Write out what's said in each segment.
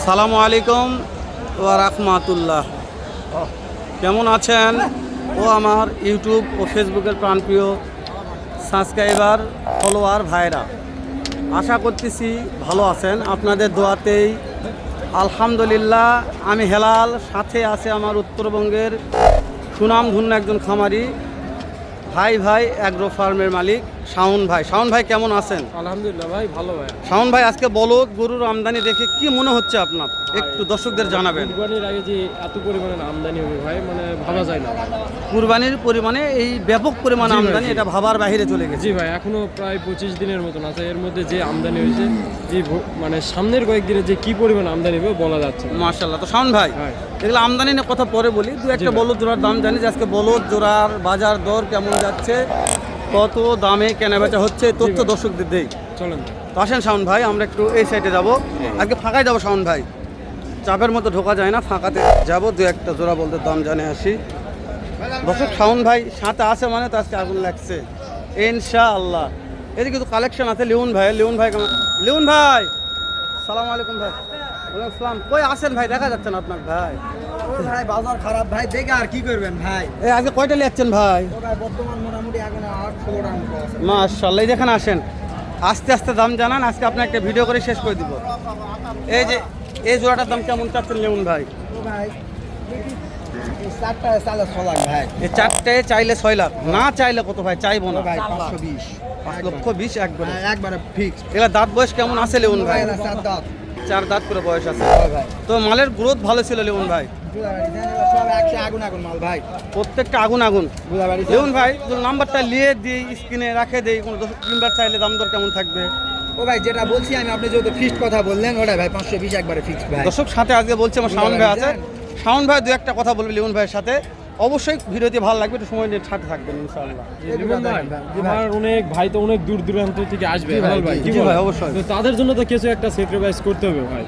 আসসালামু আলাইকুম ওয়া রাহমাতুল্লাহ। কেমন আছেন ও আমার ইউটিউব ও ফেসবুকের প্রাণপ্রিয় সাবস্ক্রাইবার ফলোয়ার ভাইরা, আশা করতেছি ভালো আছেন। আপনাদের দোয়াতেই আলহামদুলিল্লাহ আমি হেলাল। সাথে আছে আমার উত্তরবঙ্গের সুনামধন্য একজন খামারি ভাই অ্যাগ্রো ফার্মের মালিক শাওন ভাই। শাওন ভাই কেমন আছেন? আলহামদুলিল্লাহ ভাই, ভালো ভাই। শাওন ভাই, আজকে বলদ গরুর আমদানি দেখে কি মনে হচ্ছে আপনার, একটু দর্শকদের জানাবেন। কুরবানির আগে যে এত পরিমাণে আমদানি হবে ভাই, মানে ভাবা যায় না। কুরবানির পরিমাণে এই ব্যাপক পরিমাণে আমদানি, এটা ভাবার বাইরে চলে গেছে। জি ভাই, এখনো প্রায় 25 দিনের মতন আছে। এর মধ্যে যে আমদানি হয়েছে, যে মানে সামনের কয়েকদিনে যে কি পরিমাণ আমদানি হবে বলা যাচ্ছে না। মাশাআল্লাহ। তো শাওন ভাই, এগুলো আমদানি নিয়ে কথা পরে বলি, দু একটা বলদ জোড়ার দাম জানি যে আজকে বলদ জোড়ার বাজার দর কেমন যাচ্ছে, কত দামে কেনাবেচা হচ্ছে, তথ্য দর্শকদের দেই। চলেন তো আসেন শাওন ভাই, আমরা একটু এই সাইডে যাবো। আজকে ফাঁকায় যাবো শাওন ভাই, চাপের মতো ঢোকা যায় না, ফাঁকাতে যাবো। দু একটা জোড়া বলতে দাম জানে আসি। দর্শক শাওন ভাই সাথে আছে মানে তো আজকে আগুন লাগছে ইনশাআল্লাহ। এদিকে তো কালেকশন আছে লিওন ভাই। লিওন ভাই কেমন? লিওন ভাই সালাম আলাইকুম ভাই। ওয়ালাইকুম আসসালাম। কই আছেন ভাই, দেখা যাচ্ছে না আপনার ভাই। ভাই বাজার খারাপ ভাই, দেখে আর কি করবেন ভাই। এই আজকে কয়টা লিয়াচ্ছেন ভাই? ভাই বর্তমান মোটামুটি এখন 8-16 টাকা আছে। মাশাআল্লাহ। যেখানে আসেন আস্তে আস্তে দাম জানান, আজকে আপনার একটা ভিডিও করে শেষ করে দিব। এই যে এই জোড়াটার দাম কেমন চাচ্ছেন লিওন ভাই? ভাই এই চারটা চালে 6 লাখ ভাই। এই চারটে চাইলে 6 লাখ, না চাইলে কত ভাই? চাইবো না ভাই 520 5,20,000 একবারে। একবারে ফিক্স এগুলা দাঁত বয়স কেমন আছে লিওন ভাই? ভাই 4 দাঁত 4 দাঁত করে বয়স আছে। ভাই। তো মালের গ্রোথ ভালো ছিল লিওন ভাই, সব 100 আগুন আগুন মাল ভাই। প্রত্যেকটা আগুন আগুন। বুঝা পারি লিওন ভাই যদি নাম্বারটা নিয়ে দিই, স্ক্রিনে রাখে দেই, কোনো দর্শক কিনবার চাইলে দাম দর কেমন থাকবে? ও ভাই যেটা বলছি আমি, আপনি যেহেতু ফিক্সড কথা বললেন, ওটা ভাই 520 একবারে ফিক্সড ভাই। দর্শক সাথে আজকে বলছে আমার শাওন ভাই আছে। শাওন ভাই দু একটা কথা বলবে লিওন ভাইয়ের সাথে, অবশ্যই ভিডিওতে ভালো লাগবে, একটু সময় নিয়ে সাথে থাকবেন ইনশাআল্লাহ। লিমন ভাই, আমার অনেক ভাই তো অনেক দূর দূরান্ত থেকে আসবে ভাই। জি ভাই, অবশ্যই। তো তাদের জন্য তো কিছু একটা স্যাক্রিফাইস করতে হবে ভাই।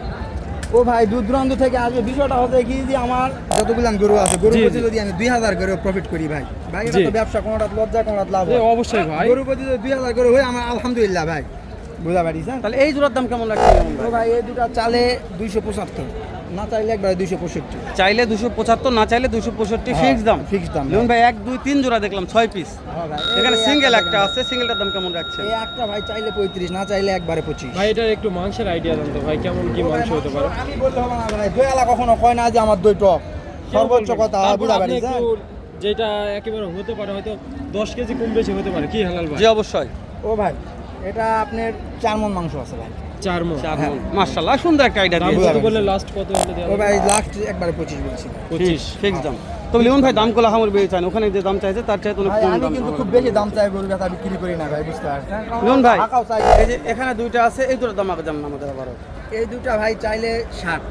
ও ভাই দূর দূরান্ত থেকে আসবে। বিষয়টা হচ্ছে কি যে আমার যতগুলো গরু আছে, গরু প্রতি যদি আমি 2000 করে প্রফিট করি ভাই, ভাই এটা তো ব্যবসা, কোনটা লজ্জা কোনটা লাভ। অবশ্যই ভাই, গরু প্রতি যদি 2000 করে হয় আমার আলহামদুলিল্লাহ ভাই। বুঝা পারিছেন? তাহলে এই জোড়ার দাম কেমন লাগছে লিওন ও ভাই? ভাই এই দুটা চালে 275, না চাইলে একবারে 265। চাইলে 275, না চাইলে 265 ফিক্স দাম। ফিক্স দাম লিওন ভাই 1 2 3 জোড়া দেখলাম 6 পিস। হ্যাঁ ভাই। এখানে এই সিঙ্গেল একটা আছে, সিঙ্গেলটার দাম কেমন রাখছেন? এই একটা ভাই চাইলে 35, না চাইলে একবারে 25। ভাই এটার একটু মাংসের আইডিয়া দেন তো ভাই, কেমন কি মাংস হতে পারে? আমি বললে হবে না ভাই, দয়ালা কখনো কয় না যে আমার দই টক, সর্বোচ্চ কথা তারপর বুঝা আপনি পারিছেন? একটু যেটা একেবারে হতে পারে, হয়তো 10 কেজি কম বেশি হতে পারে, কি হালাল ভাই? জি অবশ্যই। ও ভাই এটা আপনার 4 মণ মাংস আছে ভাই। 4 মণ। মাশাআল্লাহ, সুন্দর একটা আইডিয়া দাম দিয়েছেন। কত বললে লাস্ট কত হতে দেওয়া? ও ভাই লাস্ট একবারে 25 বলছি। 25 ফিক্স দাম। তবে লিওন ভাই দাম গুলো আমার বেশি চান, ওখানে যে দাম চাইছে তার চাইতে অনেক ভাই কম আমি দাম। কিন্তু খুব বেশি দাম চাই, গরুর কথা বিক্রি করি না ভাই, বুঝতে পারছেন? লিওন ভাই ঢাকাও চাই। এই যে এখানে দুইটা আছে, এই দুটোর দাম আগে জানান আমাদের আবার। এই দুটা ভাই চাইলে 60,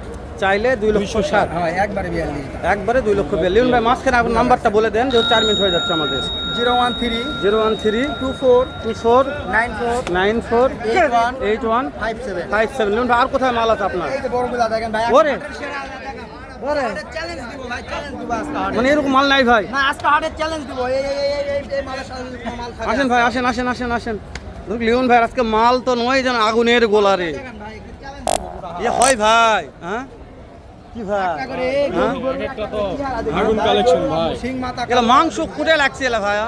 চাইলে 2,60,000, হয় একবারে 42। একবারে 2,00,000। লিওন ভাই মাঝখানে আপনার নাম্বারটা বলে দেন, যে 4 মিনিট হয়ে যাচ্ছে আমাদের। 013 013 24 24 94 94 81 81 57। 57। লিওন ভাই আর কোথায় মাল আছে আপনার? এই যে বড়গুলা দেখেন ভাই। ওরে ওরে চ্যালেঞ্জ দিব ভাই, চ্যালেঞ্জ দিব আজকে হাটে। মানে এরকম মাল নাই ভাই? না আজকে হাটে চ্যালেঞ্জ দিব। এই মালের সাথে যদি কোনো মাল থাকে। আসেন ভাই, আসেন আসেন আসেন আসেন। লিওন ভাই আজকে মাল তো নয়, যেন আগুনের গোলারে। দেখেন ভাই, চ্যালেঞ্জ দিব পুরা। এ হয় ভাই, হ্যাঁ কি ভাই? একটা করে এই গরু গরু একটা তো চেহারা দেখুন আগুন ভাই, কালেকশন গরু ভাই। সিং মাথা এগুলা মাংস কোথায় লাগছে এলা ভাইয়া?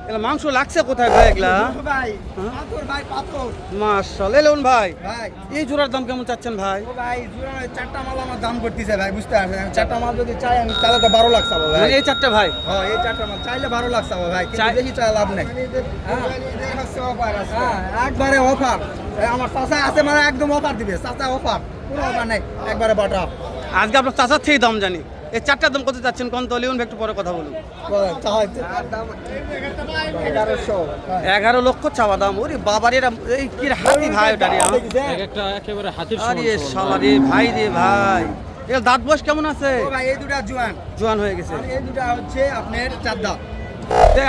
এগুলা মাংস লাগছে কোথায় ভাই এগুলা? ভাই পাথর ভাই পাথর মাশাআল্লাহ। লিওন ভাই ভাই। এই জোড়ার দাম কেমন চাচ্ছেন ভাই? ও ভাই জোড়া 4টা মাল আমার দাম করতেছে ভাই, বুঝতে পারছেন? 4টা মাল যদি চাই আমি তাহলে তো 12 লাখ চাবো ভাই। মানে এই চারটা ভাই? হ্যাঁ এই 4টা মাল চাইলে 12 লাখ চাবো ভাই, কিন্তু চাই- বেশি চাই লাভ নাই। হ্যাঁ একবারে অফার। আমার চাচা আছে মানে একদম অফার দিবে, চাচা অফার, কোনো অফার নাই, একবারে বাটা। আজকে আপনার চাচার থেকেই দাম জানি। এই চারটার দাম কত চাচ্ছেন কোন তো? লিওন ভাই একটু পরে কথা বলুন। বলেন চাইতে 1100। 11 লক্ষ চাওয়া দাম। ওরে বাবার, এরা এই কি হাতি ভাই ওটা রে? এক একটা একেবারে হাতির আরে সমান সমান শালা রে ভাই রে ভাই, এর দাঁত বয়স কেমন আছে? ও ভাই এই দুটা জোয়ান, জোয়ান হয়ে গেছে। আর এই দুটা হচ্ছে আপনার 4 দাঁত।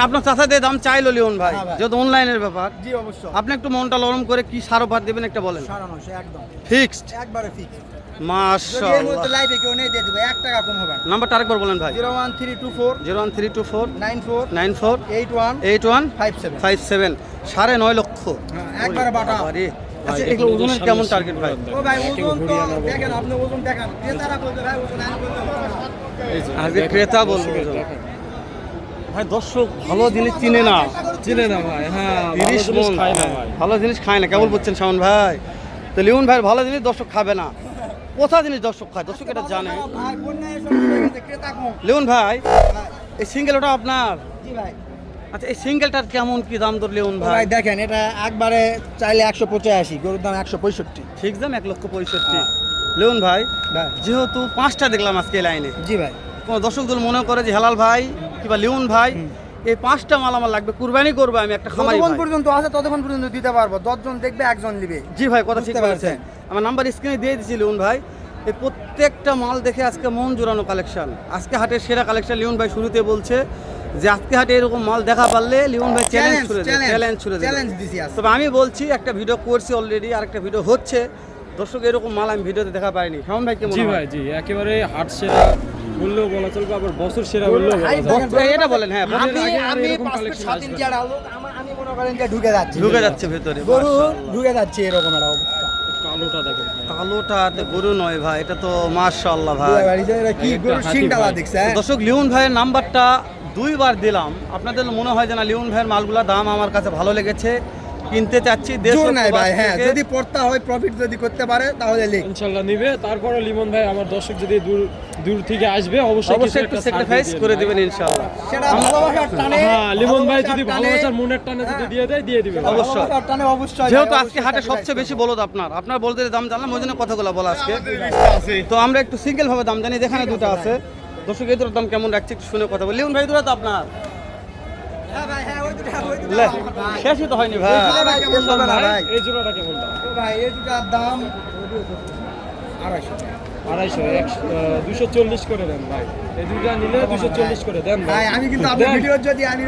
আপনার চাচা দিয়ে দাম চাইলো লিওন ভাই, হ্যাঁ ভাই। যেহেতু অনলাইনের ব্যাপার। জি অবশ্যই। আপনি একটু মনটা নরম করে কি সার ভাত দেবেন একটা বলেন। 950 একদম ফিক্সড। একবারে ফিক্স। যদি এর মাশাআল্লাহ। মধ্যে লাইভে কেউ নেই দিয়ে দেবে, 1 টাকা কম হবে না। নাম্বারটা আরেকবার বলেন ভাই। 01324 01324 94 94 81 81 57। 57। 9.5 লক্ষ। হ্যাঁ, একবারে বাটা। আরে আচ্ছা এগুলো ওজনের কেমন টার্গেট ভাই? ও ভাই ওজন তো দেখেন, আপনি ওজন দেখান, ক্রেতারা বলতে ভাই ওজন আমি বলতে পারবো না। আজকে ক্রেতা বলবো ওজন। ভাই দর্শক ভালো জিনিস চিনে না, চিনে না ভাই, হ্যাঁ 30 ভালো জিনিস মণ খায় না ভাই। ভালো জিনিস খায় না, কেবল বলছেন শাওন ভাই। তো লিওন ভাই ভালো জিনিস দর্শক খাবে না, কোথা জিনিস দর্শক খায়, দর্শক এটা জানে। ভাই বন্যায় এসব হয়ে গেছে, ক্রেতা কম। লিওন ভাই ভাই, এই সিঙ্গেল ওটা আপনার? জি ভাই। আচ্ছা এই সিঙ্গেলটার কেমন কি দাম দর লিওন ও ভাই? ভাই দেখেন, এটা একবারে চাইলে 185, গরুর দাম 165। ঠিক দাম 1,65,000। লিওন ভাই ভাই যেহেতু 5টা দেখলাম আজকে এই লাইনে, জি ভাই। কোনো দর্শকদের মনে করে যে হেলাল ভাই কিংবা লিওন ভাই এই 5টা মাল আমার লাগবে, কুরবানি করবো আমি একটা খামারি যতক্ষণ ভাই। পর্যন্ত আছে ততক্ষণ পর্যন্ত দিতে পারবো, 10 জন দেখবে, একজন নিবে। জি ভাই কথা ঠিক বুঝতে বলেছেন, আমার নাম্বার স্ক্রিনে দিয়ে দিয়েছি লিওন ভাই। এই প্রত্যেকটা মাল দেখে আজকে মন জোড়ানো কালেকশন, আজকে হাটের সেরা কালেকশন। লিওন ভাই শুরুতে বলছে যে আজকে হাটে এরকম মাল দেখা পারলে লিওন ভাই চ্যালেঞ্জ ছুড়ে দেবে, চ্যালেঞ্জ ছুড়ে দেবে। চ্যালেঞ্জ দিছি আজকে। তবে আমি বলছি একটা ভিডিও করছি অলরেডি, আর একটা ভিডিও হচ্ছে, দর্শক এরকম মাল আমি ভিডিওতে দেখা পাইনি। শাওন ভাই কেমন? জি ভাই, জি একেবারে হাট সেরা বললেও বলা চলবে, আবার বছর সেরা বললেও বলা ভাই, চলবে। এটা বলেন, হ্যাঁ বলেন। আগে আর আমি এরকম 5 ফিট collection 7 ইঞ্চি আর আলো, আমি মনে করেন যে ঢুকে যাচ্ছি, ঢুকে যাচ্ছে ভেতরে গরু মাশাআল্লাহ। ঢুকে যাচ্ছে এরকম একটা অবস্থা। কালোটা দেখেন ভাই। কালোটা তো গরু নয় ভাই, এটা তো মাশাআল্লাহ ভাই। দুই বাড়ি যায়, এটা কি একটা গরু হাতি সিংডালা ভাই। দেখছে, হ্যাঁ? দর্শক লিওন ভাইয়ের নাম্বারটা 2বার দিলাম, আপনাদের মনে হয় যে না লিওন ভাইয়ের মালগুলা দাম আমার কাছে ভালো লেগেছে, কিনতে চাচ্ছি দেশ ও জোর নাই প্রবাস ভাই, হ্যাঁ থেকে। যদি পড়তা হয়, প্রফিট যদি করতে পারে তাহলে লিখ। ইনশাল্লাহ নিবে। তারপরে লিমন ভাই আমার দর্শক যদি দূর দূর থেকে আসবে অবশ্যই কিছু অবশ্যই একটু একটা ছাড় দিয়ে স্যাক্রিফাইস দিবেন করে ভাই। দিবেন ইনশাআল্লাহ। সেটা ভালোবাসার টানে, হ্যাঁ লিমন ভাই যদি টানে, ভালোবাসার মনের টানে যদি দিয়ে দেয়, দিয়ে দিবে ভাই। অবশ্যই। ভালোবাসার টানে অবশ্যই যেহেতু ভাই, আজকে অবশ্যই হাটে sacrifice সবচেয়ে বেশি করবো। বলদ আপনার বলদের দাম জানলাম, ওই জন্য কথাগুলো বলা আজকে। তো আমরা একটু সিঙ্গেল ভাবে দাম জানি, যেখানে দুটো আছে। দর্শক এই দুটোর দাম কেমন রাখছি একটু শুনে কথা বলি। লিওন ভাই দুটো তো আপনার হ্যাঁ ভাই, হ্যাঁ ওই দুটো, ওই দুটো লে, আমার ভাই। শেষই তো হয়নি ভাই। এই জোড়াটা কেমন দাম ভাই? ভাই, এই জোড়াটা কেমন দাম? ও ভাই এই দুটার দাম 250 টাকা। 250, 240 করে দেন ভাই। এই দুইটা নিলে 240 করে দেন ভাই আমি কিন্তু আপনার ভিডিও যদি আমি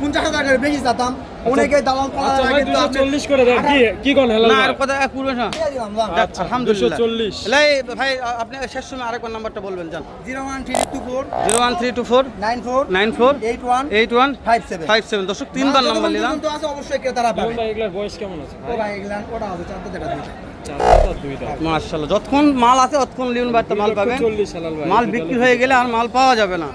50,000 টাকা বেশি চাতাম, অনেকে দালাল করা আচ্ছা ভাই, কিন্তু আপনি 240 করে দেন। কি কোন হেলাল না ভাই? আর কথা করবেন না। দিয়ে দিলাম দাম। যাক, আলহামদুলিল্লাহ 240 লাই ভাই, আপনি শেষ সময় আরেকবার নাম্বারটা বলবেন জান। 01324 01324 94 94 81 81 57। 57। দর্শক 3বার নাম্বার নিলাম। তো আছে অবশ্যই ক্রেতারা লিমন পাবে। ভাই এগুলার বয়স কেমন আছে ও ভাই? ভাই এগুলা ওটা আছে, চারটা যেটা দুইটা। 2 দাম। মাশাআল্লাহ, যতক্ষণ মাল আছে ততক্ষণ লিওন ভাই তো মাল পাবেন। 40 হেলাল ভাই। মাল বিক্রি হয়ে গেলে আর মাল পাওয়া যাবে না।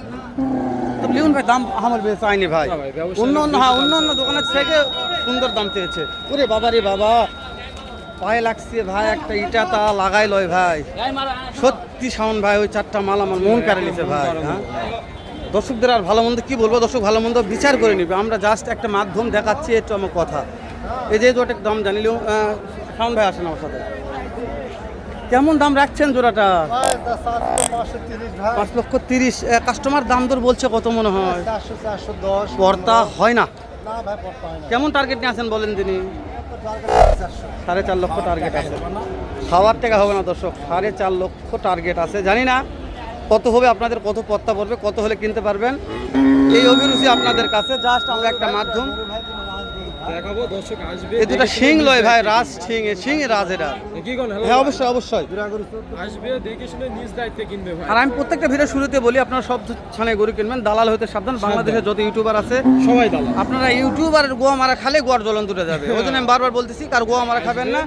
তো লিওন ভাই দাম আমার বেশ চাইনি ভাই, না ভাই, ব্যবসায়ীরা অন্য বেশি দাম অন্য অন্য দোকানের থেকে সুন্দর দাম চেয়েছে। ওরে বাবা রে বাবা, পায়ে লাগছে ভাই, একটা ইটা তা লাগাই লয় ভাই। সত্যি শাওন ভাই ওই 4টা মাল আমার মন কাড়ে নিছে ভাই। হ্যাঁ দর্শকদের আর ভালো মন্দ কি বলবো, দর্শক ভালো মন্দ বিচার করে নিবে, আমরা জাস্ট একটা মাধ্যম দেখাচ্ছি, একটু আমার কথা। এই যে জোটার দাম জানিলেও শাওন ভাই আসেন আমার সাথে। কেমন দাম রাখছেন জোড়াটা? 5,30,000। কাস্টমার দাম দর বলছে কত মনে হয়? 410 পর্তা হয় না। না ভাই পড়তা হয় না। কেমন টার্গেট নিয়ে আছেন বলেন তিনি? 4.5 লক্ষ টার্গেট আছে। খাওয়ার টাকা হবে না দর্শক, 4.5 লক্ষ টার্গেট আছে। জানি না কত হবে, আপনাদের কত পত্তা পড়বে, কত হলে কিনতে পারবেন, এই অভিরুচি আপনাদের কাছে। জাস্ট আমরা একটা মাধ্যম। দেখাবো, দর্শক আসবে। এই দুটা শিং লয় ভাই, রাজ শিং, শিং রাজ এটা। কি কোন হেলাল হ্যাঁ ভাই? অবশ্যই অবশ্যই। আসবে, দেখে শুনে নিজ দায়িত্বে কিনবে ভাই। আর আমি প্রত্যেকটা ভিডিও শুরুতে বলি, আপনারা সব ছানে গরু কিনবেন, দালাল হতে সাবধান। বাংলাদেশে যত ইউটিউবার আছে সবাই দালাল। আপনারা ইউটিউবার গোয়া মারা খালে গোয়ার জ্বলন দুটো যাবে। ওই জন্য আমি বারবার বলতেছি, কার গোয়া মারা খাবেন না,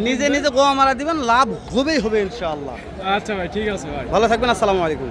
নিজে নিজে গোয়া মারা দিবেন, লাভ হবেই হবে ইনশাআল্লাহ। আচ্ছা ভাই, ঠিক আছে ভাই। ভালো থাকবেন, আসসালামু আলাইকুম।